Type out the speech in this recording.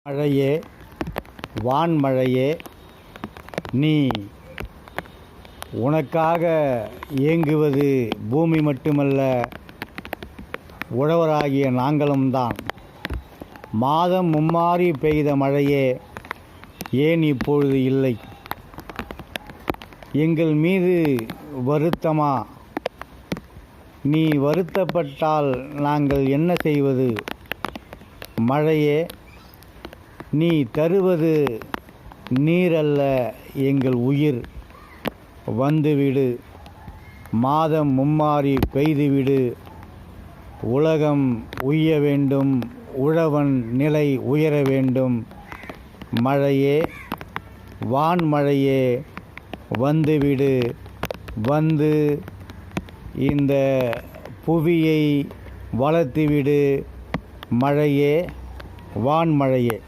மழையே, வான்மழையே, நீ உனக்காக ஏங்குவது பூமி மட்டுமல்ல, உழவராகிய நாங்களும்தான். மாதம் மும்மாறி பெய்த மழையே, ஏன் இப்பொழுது இல்லை? எங்கள் மீது வருத்தமா? நீ வருத்தப்பட்டால் நாங்கள் என்ன செய்வது? மழையே, நீ தருவது நீரல்ல, எங்கள் உயிர். வந்துவிடு, மாதம் மும்மாறி பெய்துவிடு. உலகம் உய்ய வேண்டும், உழவன் நிலை உயர வேண்டும். மழையே, வான்மழையே, வந்துவிடு. வந்து இந்த புவியை வளர்த்துவிடு. மழையே, வான்மழையே.